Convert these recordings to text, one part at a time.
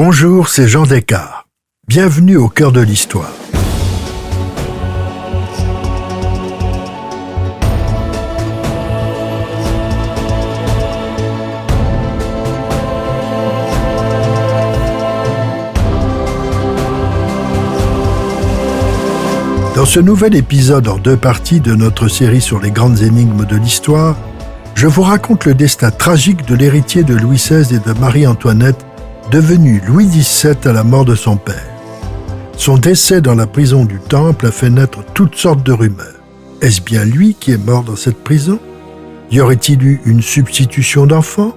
Bonjour, c'est Jean Descartes. Bienvenue au cœur de l'histoire. Dans ce nouvel épisode en 2 parties de notre série sur les grandes énigmes de l'histoire, je vous raconte le destin tragique de l'héritier de Louis XVI et de Marie-Antoinette, devenu Louis XVII à la mort de son père. Son décès dans la prison du Temple a fait naître toutes sortes de rumeurs. Est-ce bien lui qui est mort dans cette prison? Y aurait-il eu une substitution d'enfant?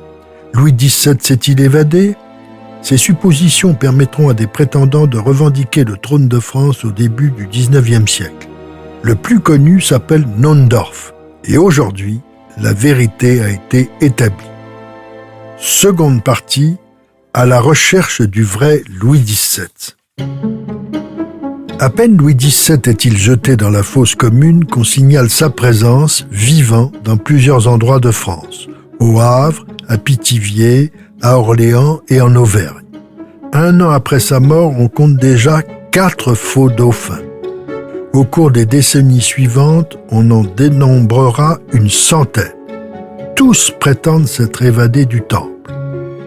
Louis XVII s'est-il évadé? Ces suppositions permettront à des prétendants de revendiquer le trône de France au début du XIXe siècle. Le plus connu s'appelle Naundorff, et aujourd'hui, la vérité a été établie. Seconde partie, à la recherche du vrai Louis XVII. À peine Louis XVII est-il jeté dans la fosse commune qu'on signale sa présence, vivant, dans plusieurs endroits de France, au Havre, à Pithiviers, à Orléans et en Auvergne. 1 an après sa mort, on compte déjà 4 faux dauphins. Au cours des décennies suivantes, on en dénombrera une centaine. Tous prétendent s'être évadés du Temple.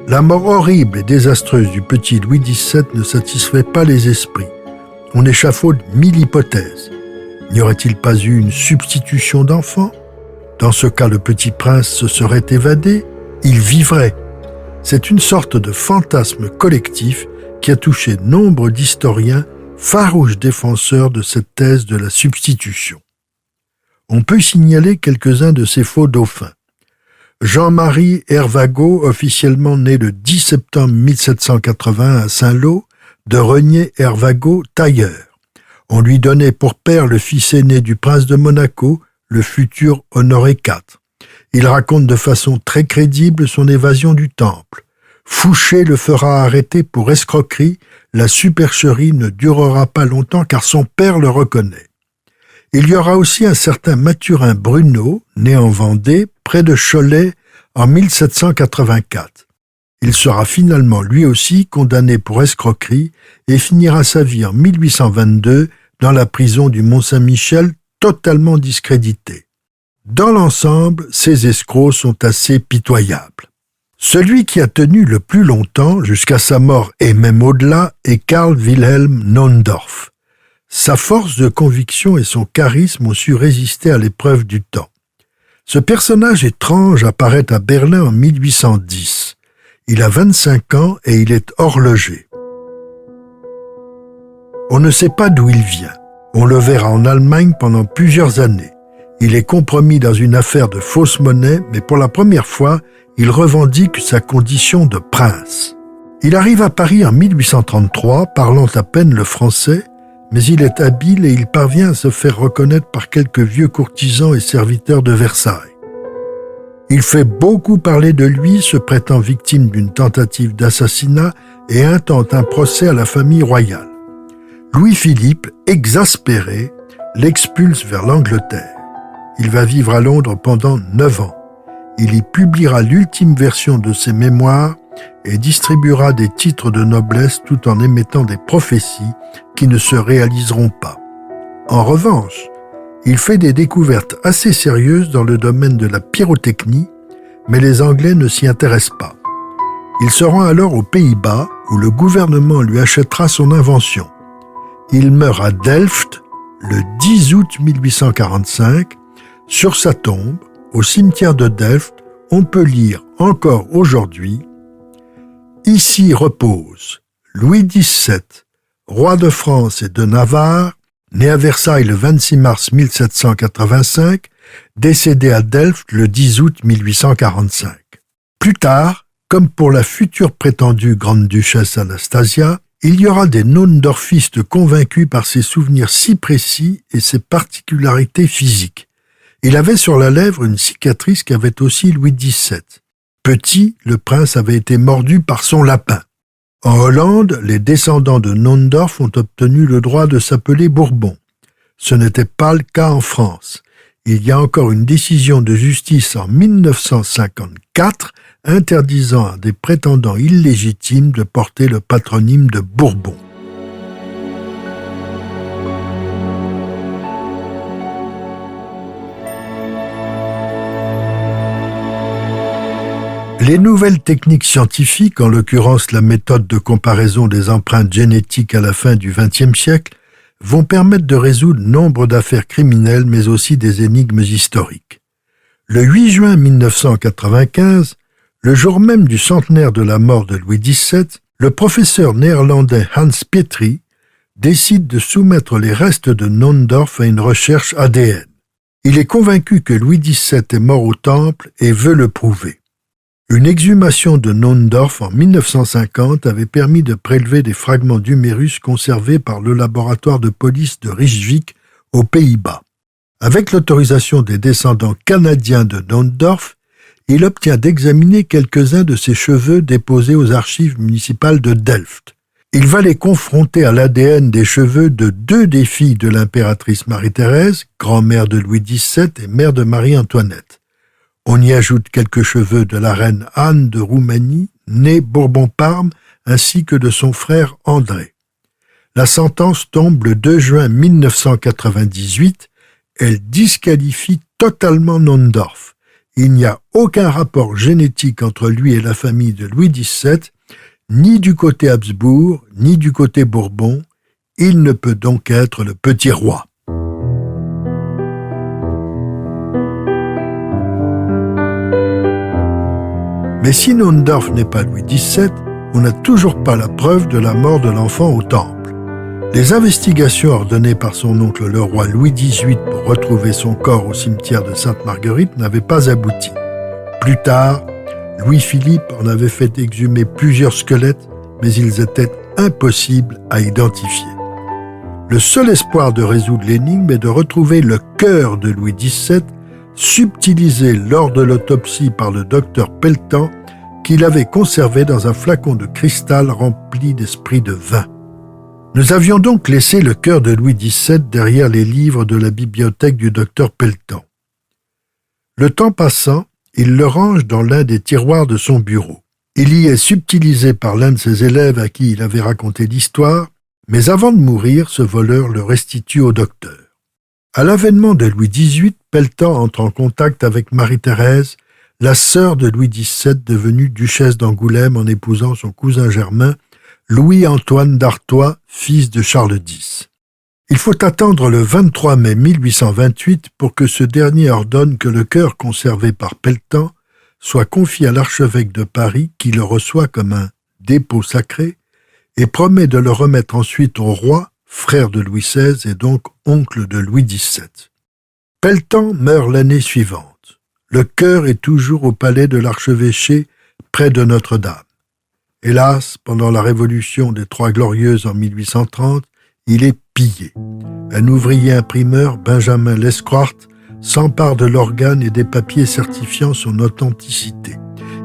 La mort horrible et désastreuse du petit Louis XVII ne satisfait pas les esprits. On échafaude 1000 hypothèses. N'y aurait-il pas eu une substitution d'enfant? Dans ce cas, le petit prince se serait évadé, il vivrait. C'est une sorte de fantasme collectif qui a touché nombre d'historiens, farouches défenseurs de cette thèse de la substitution. On peut signaler quelques-uns de ces faux dauphins. Jean-Marie Hervagault, officiellement né le 10 septembre 1780 à Saint-Lô, de Renier Hervagault, tailleur. On lui donnait pour père le fils aîné du prince de Monaco, le futur Honoré IV. Il raconte de façon très crédible son évasion du Temple. Fouché le fera arrêter pour escroquerie, la supercherie ne durera pas longtemps car son père le reconnaît. Il y aura aussi un certain Mathurin Bruneau, né en Vendée, près de Cholet, en 1784. Il sera finalement lui aussi condamné pour escroquerie et finira sa vie en 1822 dans la prison du Mont-Saint-Michel, totalement discrédité. Dans l'ensemble, ces escrocs sont assez pitoyables. Celui qui a tenu le plus longtemps, jusqu'à sa mort et même au-delà, est Karl Wilhelm Naundorff. Sa force de conviction et son charisme ont su résister à l'épreuve du temps. Ce personnage étrange apparaît à Berlin en 1810. Il a 25 ans et il est horloger. On ne sait pas d'où il vient. On le verra en Allemagne pendant plusieurs années. Il est compromis dans une affaire de fausse monnaie, mais pour la première fois, il revendique sa condition de prince. Il arrive à Paris en 1833, parlant à peine le français, mais il est habile et il parvient à se faire reconnaître par quelques vieux courtisans et serviteurs de Versailles. Il fait beaucoup parler de lui, se prétend victime d'une tentative d'assassinat et intente un procès à la famille royale. Louis-Philippe, exaspéré, l'expulse vers l'Angleterre. Il va vivre à Londres pendant 9 ans. Il y publiera l'ultime version de ses mémoires et distribuera des titres de noblesse tout en émettant des prophéties qui ne se réaliseront pas. En revanche, il fait des découvertes assez sérieuses dans le domaine de la pyrotechnie, mais les Anglais ne s'y intéressent pas. Il se rend alors aux Pays-Bas où le gouvernement lui achètera son invention. Il meurt à Delft le 10 août 1845. Sur sa tombe, au cimetière de Delft, on peut lire encore aujourd'hui « Ici repose Louis XVII, roi de France et de Navarre, né à Versailles le 26 mars 1785, décédé à Delft le 10 août 1845. » Plus tard, comme pour la future prétendue grande-duchesse Anastasia, il y aura des naundorfistes convaincus par ses souvenirs si précis et ses particularités physiques. Il avait sur la lèvre une cicatrice qu'avait aussi Louis XVII. Petit, le prince avait été mordu par son lapin. En Hollande, les descendants de Naundorff ont obtenu le droit de s'appeler Bourbon. Ce n'était pas le cas en France. Il y a encore une décision de justice en 1954 interdisant à des prétendants illégitimes de porter le patronyme de Bourbon. Les nouvelles techniques scientifiques, en l'occurrence la méthode de comparaison des empreintes génétiques à la fin du XXe siècle, vont permettre de résoudre nombre d'affaires criminelles mais aussi des énigmes historiques. Le 8 juin 1995, le jour même du centenaire de la mort de Louis XVII, le professeur néerlandais Hans Petrie décide de soumettre les restes de Nohndorf à une recherche ADN. Il est convaincu que Louis XVII est mort au Temple et veut le prouver. Une exhumation de Nohndorf en 1950 avait permis de prélever des fragments d'humérus conservés par le laboratoire de police de Rijswijk aux Pays-Bas. Avec l'autorisation des descendants canadiens de Nohndorf, il obtient d'examiner quelques-uns de ses cheveux déposés aux archives municipales de Delft. Il va les confronter à l'ADN des cheveux de 2 des filles de l'impératrice Marie-Thérèse, grand-mère de Louis XVII et mère de Marie-Antoinette. On y ajoute quelques cheveux de la reine Anne de Roumanie, née Bourbon-Parme, ainsi que de son frère André. La sentence tombe le 2 juin 1998. Elle disqualifie totalement Nohndorf. Il n'y a aucun rapport génétique entre lui et la famille de Louis XVII, ni du côté Habsbourg, ni du côté Bourbon. Il ne peut donc être le petit roi. Mais si Nohndorf n'est pas Louis XVII, on n'a toujours pas la preuve de la mort de l'enfant au Temple. Les investigations ordonnées par son oncle le roi Louis XVIII pour retrouver son corps au cimetière de Sainte-Marguerite n'avaient pas abouti. Plus tard, Louis-Philippe en avait fait exhumer plusieurs squelettes, mais ils étaient impossibles à identifier. Le seul espoir de résoudre l'énigme est de retrouver le cœur de Louis XVII, subtilisé lors de l'autopsie par le docteur Pelletan, qu'il avait conservé dans un flacon de cristal rempli d'esprit de vin. Nous avions donc laissé le cœur de Louis XVII derrière les livres de la bibliothèque du docteur Pelletan. Le temps passant, il le range dans l'un des tiroirs de son bureau. Il y est subtilisé par l'un de ses élèves à qui il avait raconté l'histoire, mais avant de mourir, ce voleur le restitue au docteur. À l'avènement de Louis XVIII, Pelletan entre en contact avec Marie-Thérèse, la sœur de Louis XVII devenue duchesse d'Angoulême en épousant son cousin germain, Louis-Antoine d'Artois, fils de Charles X. Il faut attendre le 23 mai 1828 pour que ce dernier ordonne que le cœur conservé par Pelletan soit confié à l'archevêque de Paris qui le reçoit comme un dépôt sacré et promet de le remettre ensuite au roi, frère de Louis XVI et donc oncle de Louis XVII. Pelletan meurt l'année suivante. Le cœur est toujours au palais de l'archevêché, près de Notre-Dame. Hélas, pendant la Révolution des Trois Glorieuses en 1830, il est pillé. Un ouvrier imprimeur, Benjamin Lesquart, s'empare de l'organe et des papiers certifiant son authenticité.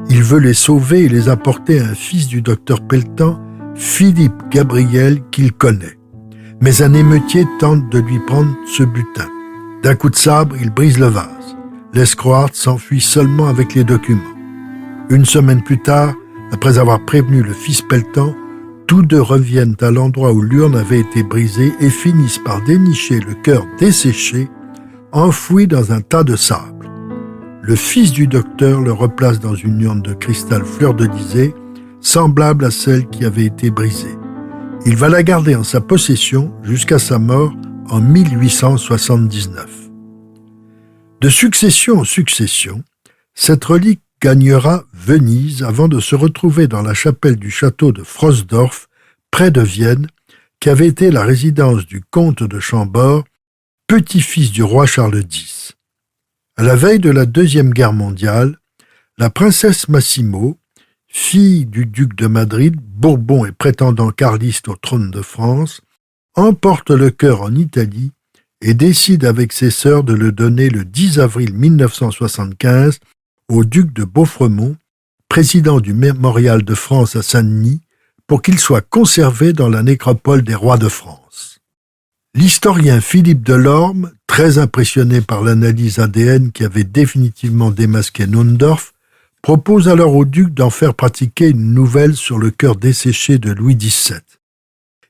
Il veut les sauver et les apporter à un fils du docteur Pelletan, Philippe Gabriel, qu'il connaît. Mais un émeutier tente de lui prendre ce butin. D'un coup de sabre, il brise le vase. Lesquart s'enfuit seulement avec les documents. Une semaine plus tard, après avoir prévenu le fils Pelletan, tous deux reviennent à l'endroit où l'urne avait été brisée et finissent par dénicher le cœur desséché, enfoui dans un tas de sable. Le fils du docteur le replace dans une urne de cristal fleur-de-lysée, semblable à celle qui avait été brisée. Il va la garder en sa possession jusqu'à sa mort en 1879. De succession en succession, cette relique gagnera Venise avant de se retrouver dans la chapelle du château de Frosdorf, près de Vienne, qui avait été la résidence du comte de Chambord, petit-fils du roi Charles X. À la veille de la Deuxième Guerre mondiale, la princesse Massimo, fille du duc de Madrid, Bourbon et prétendant carliste au trône de France, emporte le cœur en Italie et décide avec ses sœurs de le donner le 10 avril 1975 au duc de Beaufremont, président du Mémorial de France à Saint-Denis, pour qu'il soit conservé dans la nécropole des rois de France. L'historien Philippe Delorme, très impressionné par l'analyse ADN qui avait définitivement démasqué Nohndorf, propose alors au duc d'en faire pratiquer une nouvelle sur le cœur desséché de Louis XVII.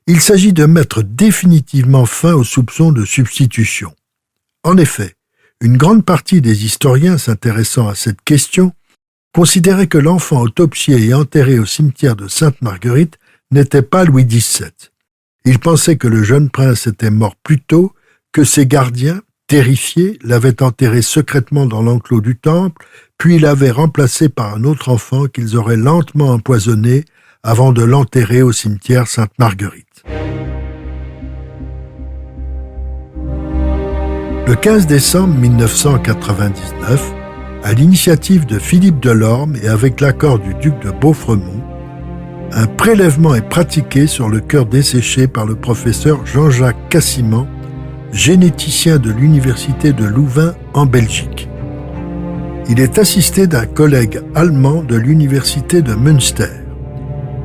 Il s'agit de mettre définitivement fin aux soupçons de substitution. En effet, une grande partie des historiens s'intéressant à cette question considéraient que l'enfant autopsié et enterré au cimetière de Sainte-Marguerite n'était pas Louis XVII. Ils pensaient que le jeune prince était mort plus tôt, que ses gardiens, terrifiés, l'avaient enterré secrètement dans l'enclos du temple, puis l'avaient remplacé par un autre enfant qu'ils auraient lentement empoisonné avant de l'enterrer au cimetière Sainte-Marguerite. Le 15 décembre 1999, à l'initiative de Philippe Delorme et avec l'accord du duc de Beaufremont, un prélèvement est pratiqué sur le cœur desséché par le professeur Jean-Jacques Cassiman, généticien de l'université de Louvain en Belgique. Il est assisté d'un collègue allemand de l'université de Münster.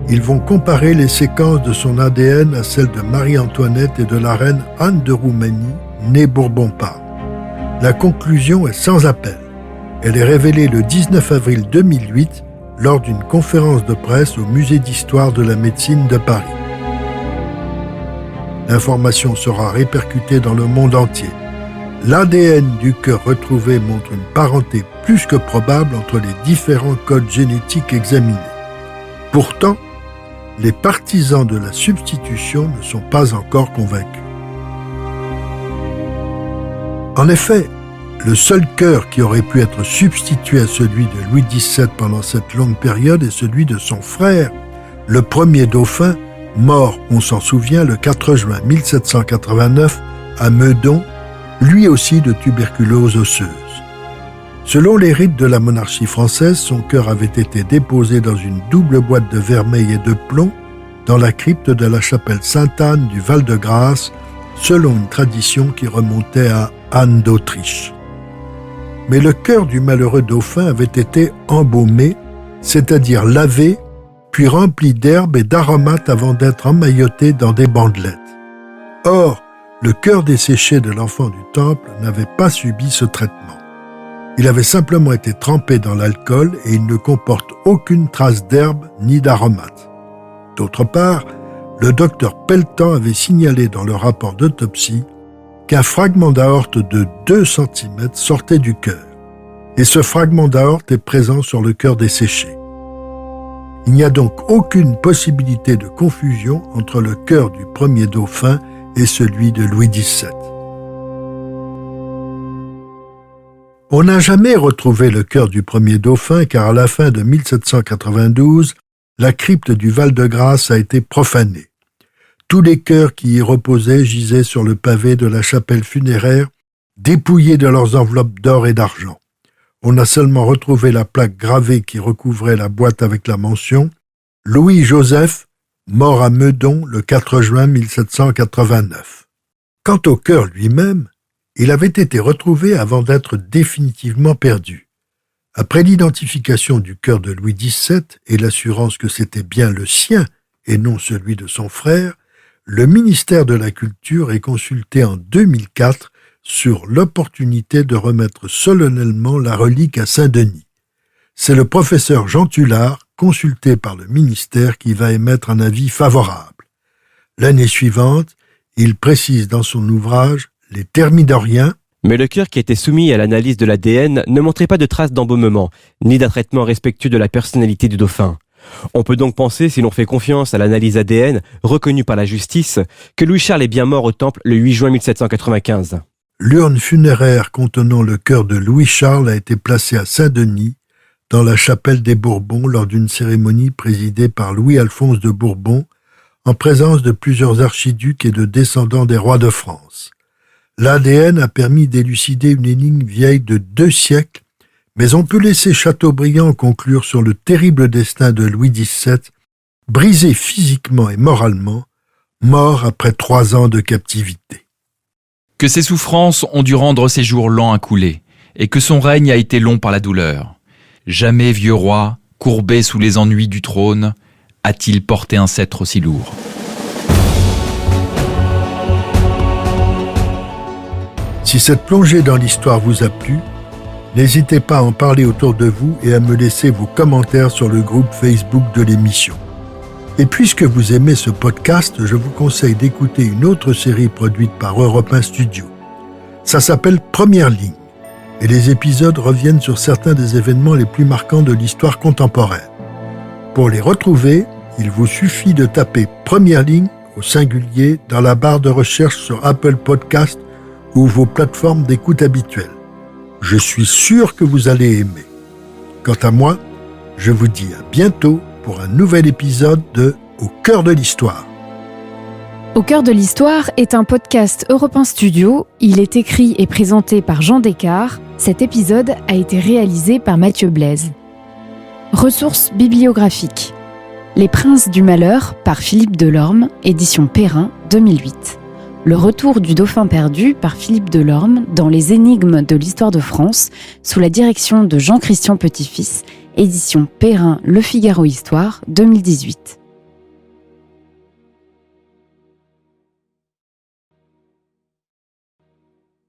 Ils vont comparer les séquences de son ADN à celles de Marie-Antoinette et de la reine Anne de Roumanie, née Bourbon-Parme. La conclusion est sans appel. Elle est révélée le 19 avril 2008 lors d'une conférence de presse au Musée d'histoire de la médecine de Paris. L'information sera répercutée dans le monde entier. L'ADN du cœur retrouvé montre une parenté plus que probable entre les différents codes génétiques examinés. Pourtant, les partisans de la substitution ne sont pas encore convaincus. En effet, le seul cœur qui aurait pu être substitué à celui de Louis XVII pendant cette longue période est celui de son frère, le premier dauphin, mort, on s'en souvient, le 4 juin 1789 à Meudon, lui aussi de tuberculose osseuse. Selon les rites de la monarchie française, son cœur avait été déposé dans une double boîte de vermeil et de plomb dans la crypte de la chapelle Sainte-Anne du Val-de-Grâce, selon une tradition qui remontait à Anne d'Autriche. Mais le cœur du malheureux dauphin avait été embaumé, c'est-à-dire lavé, puis rempli d'herbes et d'aromates avant d'être emmailloté dans des bandelettes. Or, le cœur desséché de l'enfant du temple n'avait pas subi ce traitement. Il avait simplement été trempé dans l'alcool et il ne comporte aucune trace d'herbe ni d'aromates. D'autre part, le docteur Pelletan avait signalé dans le rapport d'autopsie qu'un fragment d'aorte de 2 cm sortait du cœur. Et ce fragment d'aorte est présent sur le cœur desséché. Il n'y a donc aucune possibilité de confusion entre le cœur du premier dauphin et celui de Louis XVII. On n'a jamais retrouvé le cœur du premier dauphin car à la fin de 1792, la crypte du Val-de-Grâce a été profanée. Tous les cœurs qui y reposaient gisaient sur le pavé de la chapelle funéraire, dépouillés de leurs enveloppes d'or et d'argent. On a seulement retrouvé la plaque gravée qui recouvrait la boîte avec la mention « Louis-Joseph, mort à Meudon le 4 juin 1789 ». Quant au cœur lui-même, il avait été retrouvé avant d'être définitivement perdu. Après l'identification du cœur de Louis XVII et l'assurance que c'était bien le sien et non celui de son frère, le ministère de la Culture est consulté en 2004 sur l'opportunité de remettre solennellement la relique à Saint-Denis. C'est le professeur Jean Tullard, consulté par le ministère, qui va émettre un avis favorable. L'année suivante, il précise dans son ouvrage « Les Thermidoriens ». Mais le cœur qui était soumis à l'analyse de l'ADN ne montrait pas de traces d'embaumement, ni d'un traitement respectueux de la personnalité du dauphin. On peut donc penser, si l'on fait confiance à l'analyse ADN, reconnue par la justice, que Louis-Charles est bien mort au Temple le 8 juin 1795. L'urne funéraire contenant le cœur de Louis-Charles a été placée à Saint-Denis, dans la chapelle des Bourbons, lors d'une cérémonie présidée par Louis-Alphonse de Bourbon, en présence de plusieurs archiducs et de descendants des rois de France. L'ADN a permis d'élucider une énigme vieille de 2 siècles, mais on peut laisser Chateaubriand conclure sur le terrible destin de Louis XVII, brisé physiquement et moralement, mort après 3 ans de captivité. Que ses souffrances ont dû rendre ses jours lents à couler, et que son règne a été long par la douleur. Jamais vieux roi, courbé sous les ennuis du trône, a-t-il porté un sceptre aussi lourd. Si cette plongée dans l'histoire vous a plu, N'hésitez pas à en parler autour de vous et à me laisser vos commentaires sur le groupe Facebook de l'émission. Et puisque vous aimez ce podcast, je vous conseille d'écouter une autre série produite par Europe 1 Studio. Ça s'appelle Première Ligne, et les épisodes reviennent sur certains des événements les plus marquants de l'histoire contemporaine. Pour les retrouver, il vous suffit de taper Première Ligne au singulier dans la barre de recherche sur Apple Podcast ou vos plateformes d'écoute habituelles. Je suis sûr que vous allez aimer. Quant à moi, je vous dis à bientôt pour un nouvel épisode de Au cœur de l'histoire. Au cœur de l'histoire est un podcast Europe 1 Studio. Il est écrit et présenté par Jean Descartes. Cet épisode a été réalisé par Mathieu Blaise. Ressources bibliographiques. Les Princes du Malheur par Philippe Delorme, édition Perrin, 2008. Le retour du dauphin perdu par Philippe Delorme dans les énigmes de l'histoire de France, sous la direction de Jean-Christian Petit-Fils, édition Perrin Le Figaro Histoire, 2018.